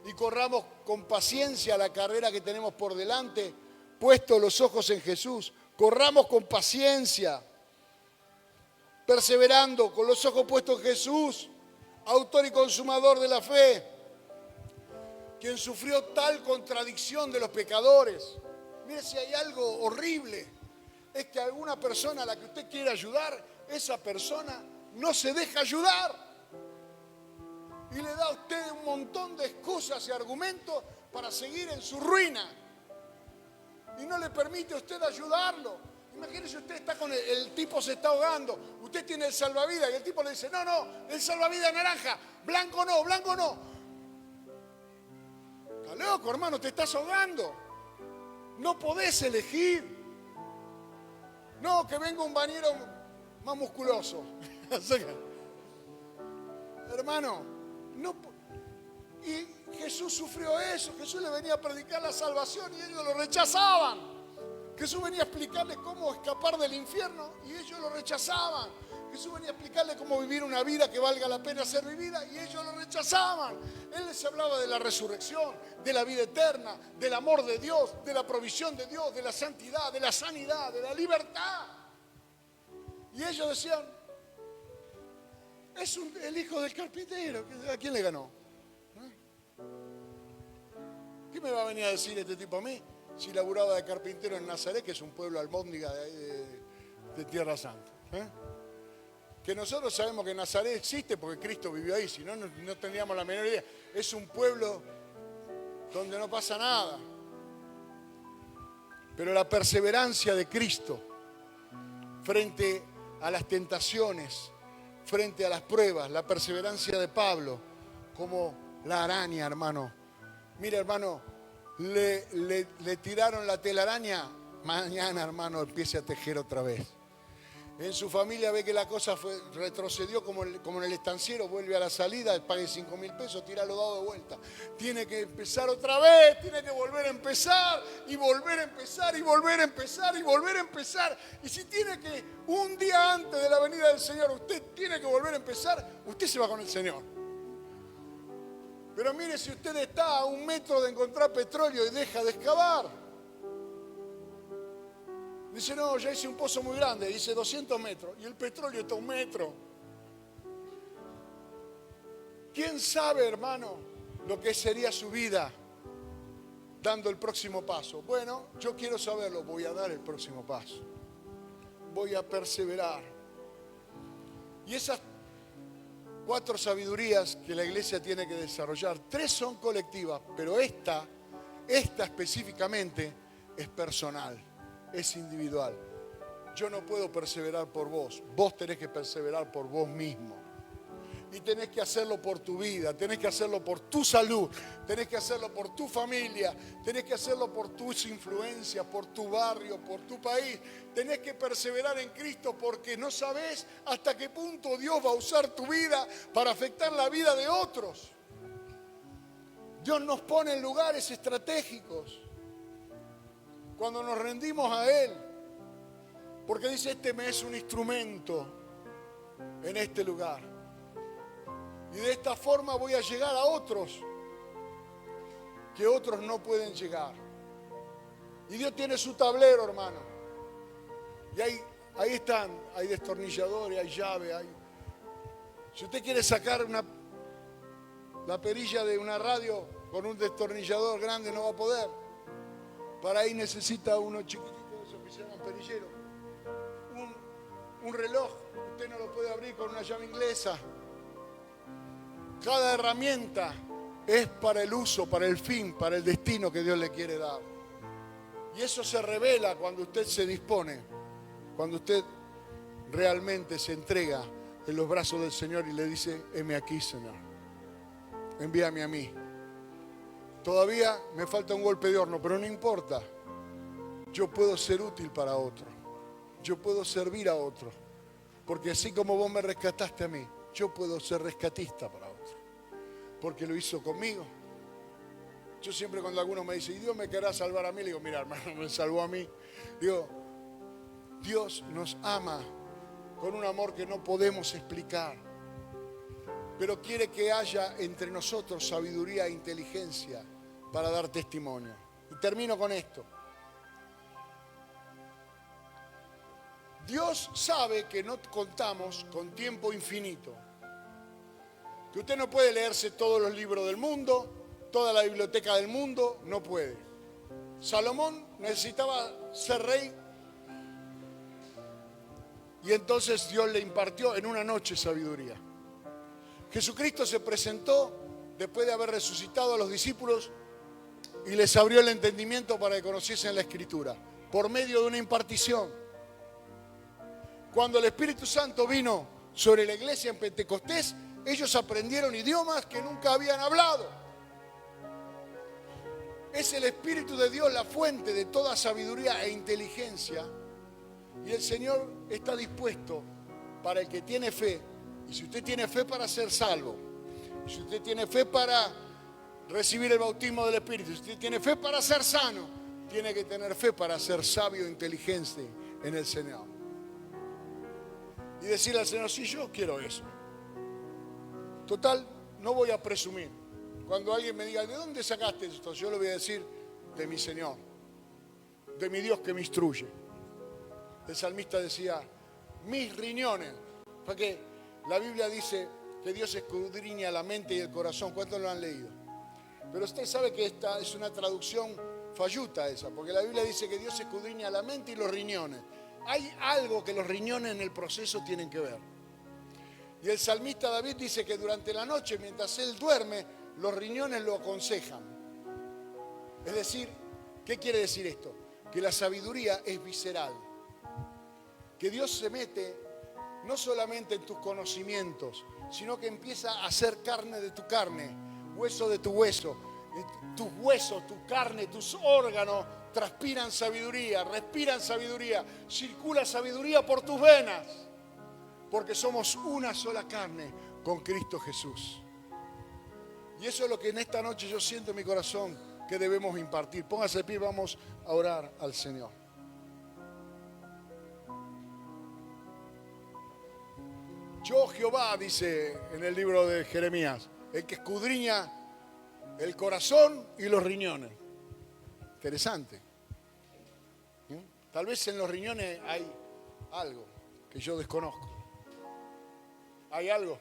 Y corramos con paciencia la carrera que tenemos por delante, puestos los ojos en Jesús. Corramos con paciencia, perseverando, con los ojos puestos en Jesús, autor y consumador de la fe, quien sufrió tal contradicción de los pecadores. Mire, si hay algo horrible, es que alguna persona a la que usted quiere ayudar, esa persona no se deja ayudar. Y le da a usted un montón de excusas y argumentos para seguir en su ruina. Y no le permite a usted ayudarlo. Imagínese, usted está con el tipo se está ahogando. Usted tiene el salvavidas y el tipo le dice, no, el salvavidas naranja, blanco no, blanco no. Está loco, hermano, te estás ahogando. No podés elegir. No, que venga un bañero más musculoso. Hermano, no. Y Jesús sufrió eso. Jesús le venía a predicar la salvación y ellos lo rechazaban. Jesús venía a explicarles cómo escapar del infierno y ellos lo rechazaban. Jesús venía a explicarle cómo vivir una vida que valga la pena ser vivida y ellos lo rechazaban. Él les hablaba de la resurrección, de la vida eterna, del amor de Dios, de la provisión de Dios, de la santidad, de la sanidad, de la libertad. Y ellos decían, es el hijo del carpintero, ¿a quién le ganó? ¿Qué me va a venir a decir este tipo a mí si laburaba de carpintero en Nazaret, que es un pueblo almóndiga de Tierra Santa? Que nosotros sabemos que Nazaret existe porque Cristo vivió ahí, si no, no tendríamos la menor idea. Es un pueblo donde no pasa nada. Pero la perseverancia de Cristo frente a las tentaciones, frente a las pruebas, la perseverancia de Pablo, como la araña, hermano. Mira, hermano, le tiraron la telaraña, mañana, hermano, empiece a tejer otra vez. En su familia ve que la cosa retrocedió como en el estanciero, vuelve a la salida, pague 5.000 pesos, tira los dados de vuelta. Tiene que empezar otra vez, tiene que volver a empezar, y volver a empezar, y volver a empezar, y volver a empezar. Y si tiene que, un día antes de la venida del Señor, usted tiene que volver a empezar, usted se va con el Señor. Pero mire, si usted está a 1 metro de encontrar petróleo y deja de excavar, dice, no, ya hice un pozo muy grande, dice 200 metros, y el petróleo está a 1 metro. ¿Quién sabe, hermano, lo que sería su vida dando el próximo paso? Bueno, yo quiero saberlo, voy a dar el próximo paso. Voy a perseverar. Y esas 4 sabidurías que la iglesia tiene que desarrollar, 3 son colectivas, pero esta específicamente es personal. Es individual. Yo no puedo perseverar por vos. Vos tenés que perseverar por vos mismo. Y tenés que hacerlo por tu vida, tenés que hacerlo por tu salud, tenés que hacerlo por tu familia, tenés que hacerlo por tus influencias, por tu barrio, por tu país. Tenés que perseverar en Cristo porque no sabés hasta qué punto Dios va a usar tu vida para afectar la vida de otros. Dios nos pone en lugares estratégicos cuando nos rendimos a Él, porque dice, este me es un instrumento en este lugar. Y de esta forma voy a llegar a otros que otros no pueden llegar. Y Dios tiene su tablero, hermano. Y ahí están, hay destornilladores, hay llave, hay... Si usted quiere sacar la perilla de una radio con un destornillador grande, no va a poder. Para ahí necesita uno chiquitito, esos que se llaman perilleros. Un reloj, usted no lo puede abrir con una llave inglesa. Cada herramienta es para el uso, para el fin, para el destino que Dios le quiere dar. Y eso se revela cuando usted se dispone, cuando usted realmente se entrega en los brazos del Señor y le dice, heme aquí, Señor, envíame a mí. Todavía me falta un golpe de horno, pero no importa. Yo puedo ser útil para otro. Yo puedo servir a otro. Porque así como vos me rescataste a mí, yo puedo ser rescatista para otro. Porque lo hizo conmigo. Yo siempre cuando alguno me dice, ¿y Dios me querrá salvar a mí? Le digo, mira, hermano, me salvó a mí. Digo, Dios nos ama con un amor que no podemos explicar. Pero quiere que haya entre nosotros sabiduría e inteligencia para dar testimonio. Y termino con esto. Dios sabe que no contamos con tiempo infinito. Que usted no puede leerse todos los libros del mundo, toda la biblioteca del mundo, no puede. Salomón necesitaba ser rey y entonces Dios le impartió en una noche sabiduría. Jesucristo se presentó después de haber resucitado a los discípulos y les abrió el entendimiento para que conociesen la Escritura por medio de una impartición. Cuando el Espíritu Santo vino sobre la iglesia en Pentecostés, ellos aprendieron idiomas que nunca habían hablado. Es el Espíritu de Dios la fuente de toda sabiduría e inteligencia. Y el Señor está dispuesto para el que tiene fe. Y si usted tiene fe para ser salvo, si usted tiene fe para recibir el bautismo del Espíritu, si usted tiene fe para ser sano, tiene que tener fe para ser sabio e inteligente en el Señor. y decirle al Señor, sí, yo quiero eso. Total, no voy a presumir. Cuando alguien me diga, ¿de dónde sacaste esto? Yo le voy a decir, de mi Señor, de mi Dios que me instruye. El salmista decía, mis riñones, porque la Biblia dice que Dios escudriña la mente y el corazón. ¿Cuántos lo han leído? Pero usted sabe que esta es una traducción falluta esa, porque la Biblia dice que Dios escudriña la mente y los riñones. Hay algo que los riñones en el proceso tienen que ver. Y el salmista David dice que durante la noche, mientras él duerme, los riñones lo aconsejan. Es decir, ¿qué quiere decir esto? Que la sabiduría es visceral. Que Dios se mete no solamente en tus conocimientos, sino que empieza a hacer carne de tu carne, hueso de tu hueso. Tus huesos, tu carne, tus órganos transpiran sabiduría, respiran sabiduría, circula sabiduría por tus venas. Porque somos una sola carne con Cristo Jesús. Y eso es lo que en esta noche yo siento en mi corazón que debemos impartir. Póngase de pie, vamos a orar al Señor. Yo, Jehová, dice en el libro de Jeremías, el que escudriña el corazón y los riñones. Interesante. Tal vez en los riñones hay algo que yo desconozco. ¿Hay algo?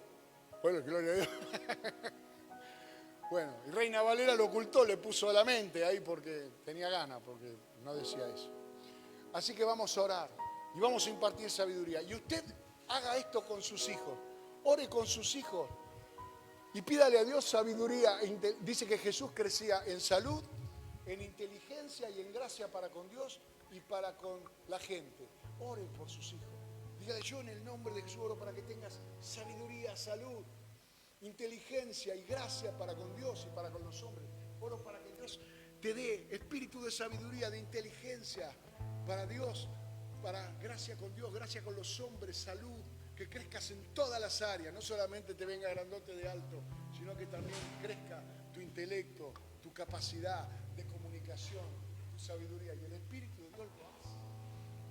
Bueno, gloria a Dios. Bueno, y Reina Valera lo ocultó, le puso a la mente ahí porque tenía ganas, porque no decía eso. Así que vamos a orar y vamos a impartir sabiduría. Y usted haga esto con sus hijos. Ore con sus hijos y pídale a Dios sabiduría. Dice que Jesús crecía en salud, en inteligencia y en gracia para con Dios y para con la gente. Ore por sus hijos. Dígale, yo en el nombre de Jesús oro para que tengas sabiduría, salud, inteligencia y gracia para con Dios y para con los hombres. Oro para que Dios te dé espíritu de sabiduría, de inteligencia para Dios, para gracia con Dios, gracia con los hombres, salud, que crezcas en todas las áreas, no solamente te venga grandote de alto, sino que también crezca tu intelecto, tu capacidad de comunicación, tu sabiduría. Y el Espíritu de Dios lo hace.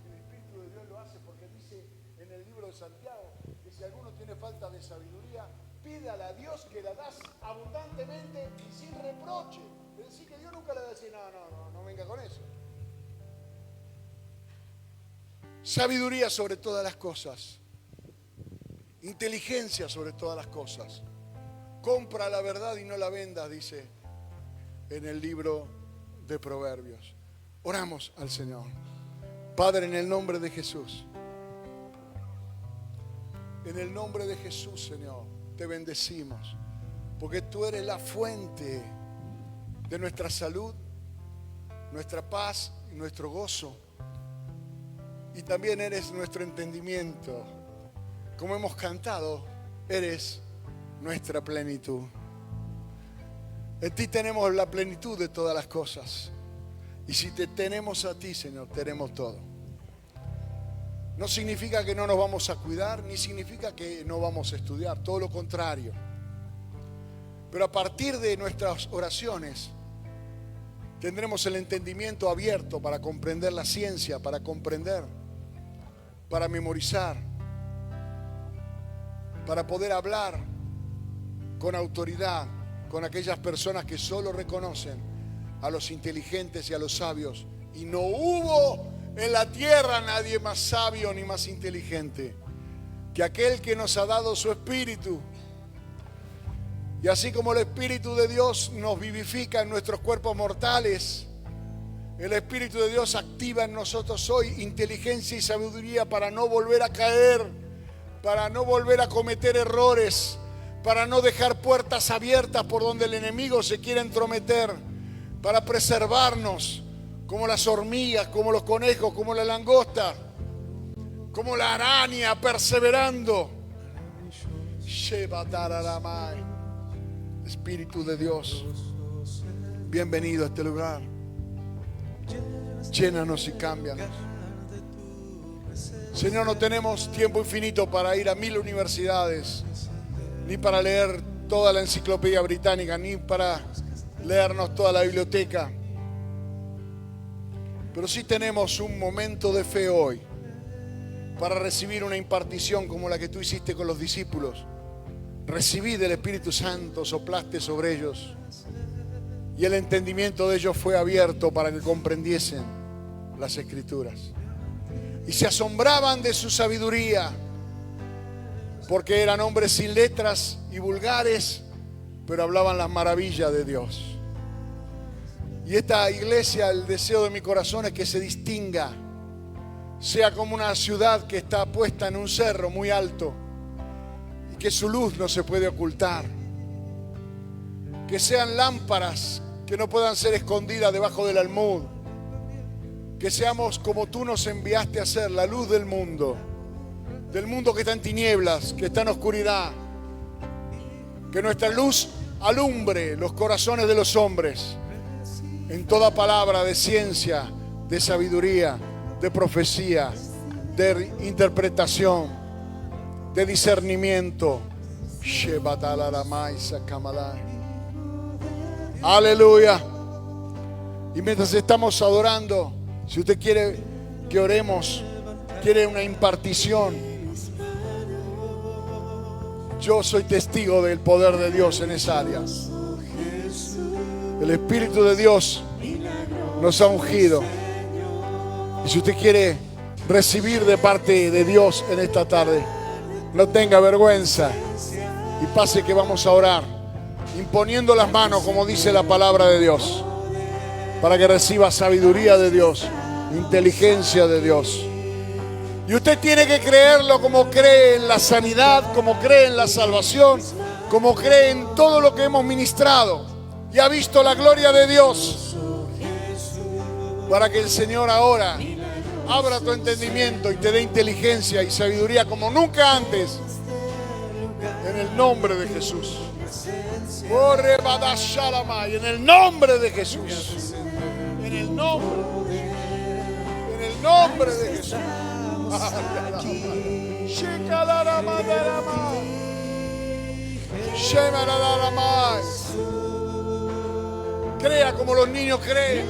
El Espíritu de Dios lo hace porque dice en el libro de Santiago que si alguno tiene falta de sabiduría, pídale a Dios que la das abundantemente y sin reproche. Es decir, que Dios nunca le va a decir, no venga con eso. Sabiduría sobre todas las cosas. Inteligencia sobre todas las cosas. Compra la verdad y no la vendas, dice en el libro de Proverbios. Oramos al Señor. Padre, en el nombre de Jesús. En el nombre de Jesús, Señor, te bendecimos. Porque tú eres la fuente de nuestra salud, nuestra paz y nuestro gozo. Y también eres nuestro entendimiento. Como hemos cantado, eres nuestra plenitud. En ti tenemos la plenitud de todas las cosas. Y si te tenemos a ti, Señor, tenemos todo. No significa que no nos vamos a cuidar, ni significa que no vamos a estudiar, todo lo contrario. Pero a partir de nuestras oraciones, tendremos el entendimiento abierto para comprender la ciencia, para comprender, para memorizar, para poder hablar con autoridad con aquellas personas que solo reconocen a los inteligentes y a los sabios. Y no hubo en la tierra nadie más sabio ni más inteligente que aquel que nos ha dado su Espíritu. Y así como el Espíritu de Dios nos vivifica en nuestros cuerpos mortales, el Espíritu de Dios activa en nosotros hoy inteligencia y sabiduría para no volver a caer, para no volver a cometer errores, para no dejar puertas abiertas por donde el enemigo se quiere entrometer, para preservarnos como las hormigas, como los conejos, como la langosta, como la araña, perseverando. Espíritu de Dios, bienvenido a este lugar. Llénanos y cámbianos. Señor, no tenemos tiempo infinito para ir a 1000 universidades, ni para leer toda la enciclopedia británica, ni para leernos toda la biblioteca. Pero sí tenemos un momento de fe hoy, para recibir una impartición como la que tú hiciste con los discípulos. Recibí del Espíritu Santo, soplaste sobre ellos y el entendimiento de ellos fue abierto para que comprendiesen las Escrituras. Y se asombraban de su sabiduría, porque eran hombres sin letras y vulgares, pero hablaban las maravillas de Dios. Y esta iglesia, el deseo de mi corazón es que se distinga, sea como una ciudad que está puesta en un cerro muy alto y que su luz no se puede ocultar. Que sean lámparas que no puedan ser escondidas debajo del almud. Que seamos como tú nos enviaste a ser, la luz del mundo que está en tinieblas, que está en oscuridad. Que nuestra luz alumbre los corazones de los hombres en toda palabra de ciencia, de sabiduría, de profecía, de interpretación, de discernimiento. Aleluya. Y mientras estamos adorando, si usted quiere que oremos, quiere una impartición, yo soy testigo del poder de Dios en esa área. El Espíritu de Dios nos ha ungido. Y si usted quiere recibir de parte de Dios en esta tarde, no tenga vergüenza y pase que vamos a orar, imponiendo las manos como dice la palabra de Dios, para que reciba sabiduría de Dios, inteligencia de Dios. Y usted tiene que creerlo como cree en la sanidad, como cree en la salvación, como cree en todo lo que hemos ministrado y ha visto la gloria de Dios, para que el Señor ahora abra tu entendimiento y te dé inteligencia y sabiduría como nunca antes, en el nombre de Jesús. En el nombre de Jesús. En el nombre de Jesús. Crea como los niños creen.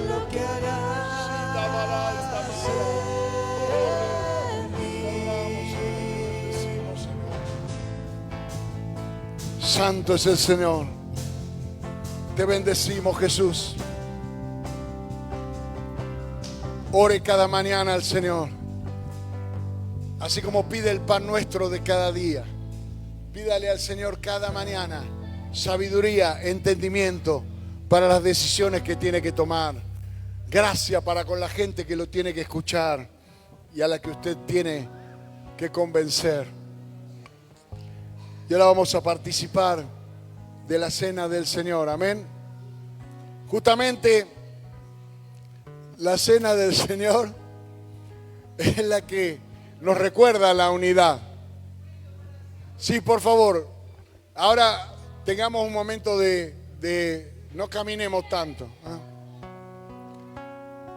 Santo es el Señor. Te bendecimos, Jesús. Ore cada mañana al Señor. Así como pide el pan nuestro de cada día. Pídale al Señor cada mañana sabiduría, entendimiento para las decisiones que tiene que tomar. Gracia para con la gente que lo tiene que escuchar y a la que usted tiene que convencer. Y ahora vamos a participar de la cena del Señor. Amén. Justamente la cena del Señor es la que nos recuerda la unidad. Sí, por favor. Ahora tengamos un momento de no caminemos tanto, ¿eh?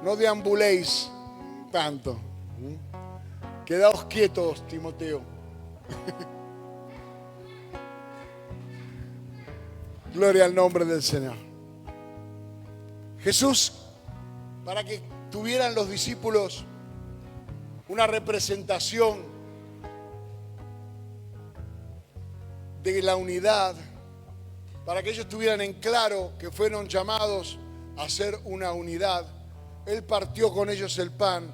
No deambuléis tanto. Quedaos quietos, Timoteo. Gloria al nombre del Señor. Jesús, para que tuvieran los discípulos una representación de la unidad, para que ellos tuvieran en claro que fueron llamados a ser una unidad, Él partió con ellos el pan,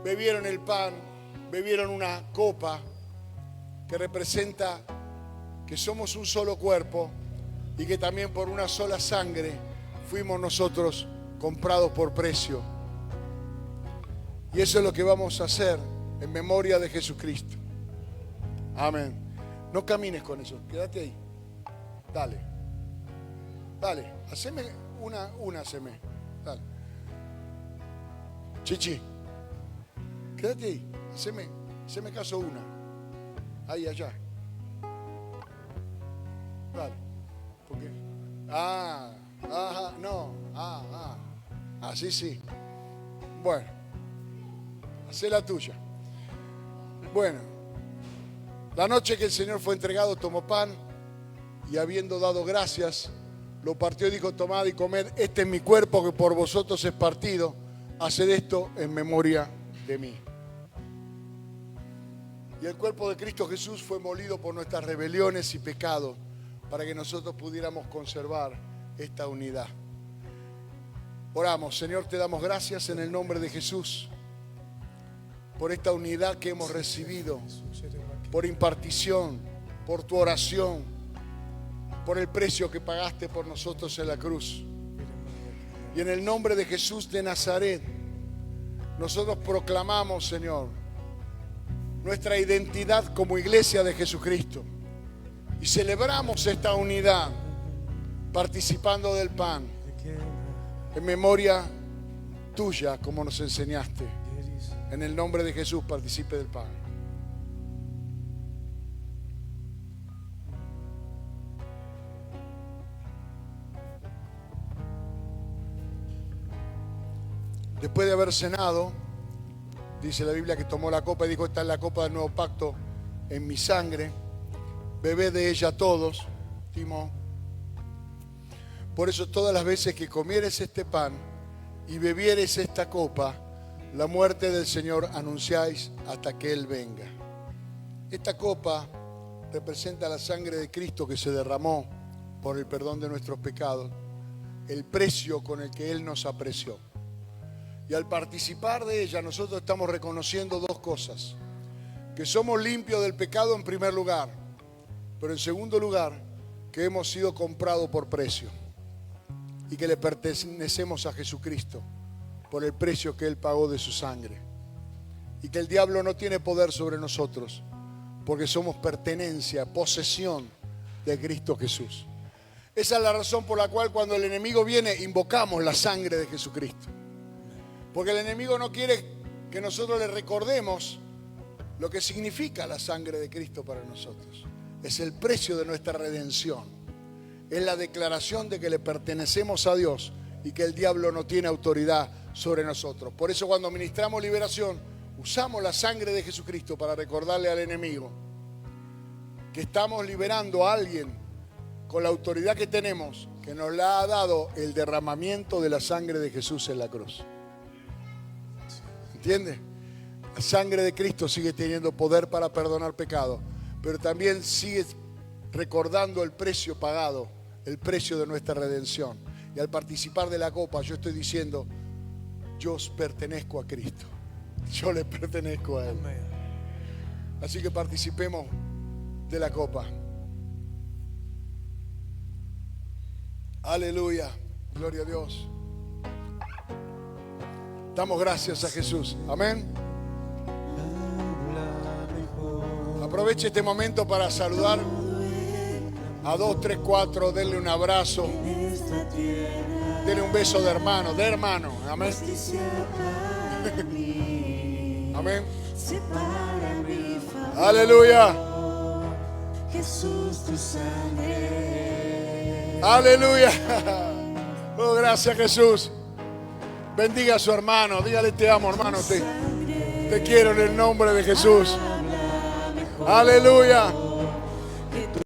bebieron el pan, bebieron una copa que representa que somos un solo cuerpo y que también por una sola sangre fuimos nosotros comprados por precio. Y eso es lo que vamos a hacer en memoria de Jesucristo. Amén. No camines con eso, quédate ahí. Dale. Dale, haceme una haceme. Dale. Chichi, quédate ahí, haceme caso una. Ahí, allá. Dale. Porque, así sí. Bueno, hacé la tuya. Bueno, la noche que el Señor fue entregado, tomó pan y habiendo dado gracias, lo partió y dijo: tomad y comed, este es mi cuerpo que por vosotros es partido, haced esto en memoria de mí. Y el cuerpo de Cristo Jesús fue molido por nuestras rebeliones y pecados para que nosotros pudiéramos conservar esta unidad. Oramos, Señor, te damos gracias en el nombre de Jesús por esta unidad que hemos recibido, por impartición, por tu oración, por el precio que pagaste por nosotros en la cruz. Y en el nombre de Jesús de Nazaret, nosotros proclamamos, Señor, nuestra identidad como iglesia de Jesucristo. Y celebramos esta unidad participando del pan en memoria tuya, como nos enseñaste. En el nombre de Jesús, participe del pan. Después de haber cenado, dice la Biblia que tomó la copa y dijo: esta es la copa del nuevo pacto en mi sangre. Bebed de ella todos, Timón. Por eso todas las veces que comieres este pan y bebieres esta copa, la muerte del Señor anunciáis hasta que Él venga. Esta copa representa la sangre de Cristo que se derramó por el perdón de nuestros pecados, el precio con el que Él nos apreció. Y al participar de ella nosotros estamos reconociendo dos cosas: que somos limpios del pecado en primer lugar, pero en segundo lugar que hemos sido comprados por precio y que le pertenecemos a Jesucristo por el precio que Él pagó de su sangre, y que el diablo no tiene poder sobre nosotros porque somos pertenencia, posesión de Cristo Jesús. Esa es la razón por la cual cuando el enemigo viene invocamos la sangre de Jesucristo, porque el enemigo no quiere que nosotros le recordemos lo que significa la sangre de Cristo para nosotros. Es el precio de nuestra redención, es la declaración de que le pertenecemos a Dios y que el diablo no tiene autoridad sobre nosotros. Por eso cuando ministramos liberación, usamos la sangre de Jesucristo para recordarle al enemigo que estamos liberando a alguien con la autoridad que tenemos, que nos la ha dado el derramamiento de la sangre de Jesús en la cruz. ¿Entiendes? La sangre de Cristo sigue teniendo poder para perdonar pecados, pero también sigue recordando el precio pagado, el precio de nuestra redención. Y al participar de la copa yo estoy diciendo: yo pertenezco a Cristo, yo le pertenezco a Él. Así que participemos de la copa. Aleluya, gloria a Dios. Damos gracias a Jesús, amén. Aproveche este momento para saludar a 2, 3, 4, denle un abrazo, denle un beso de hermano, amén. Amén. Aleluya. Jesús, tu sangre. Aleluya. Oh, gracias, Jesús. Bendiga a su hermano, dígale: te amo, hermano, te quiero en el nombre de Jesús. Aleluya.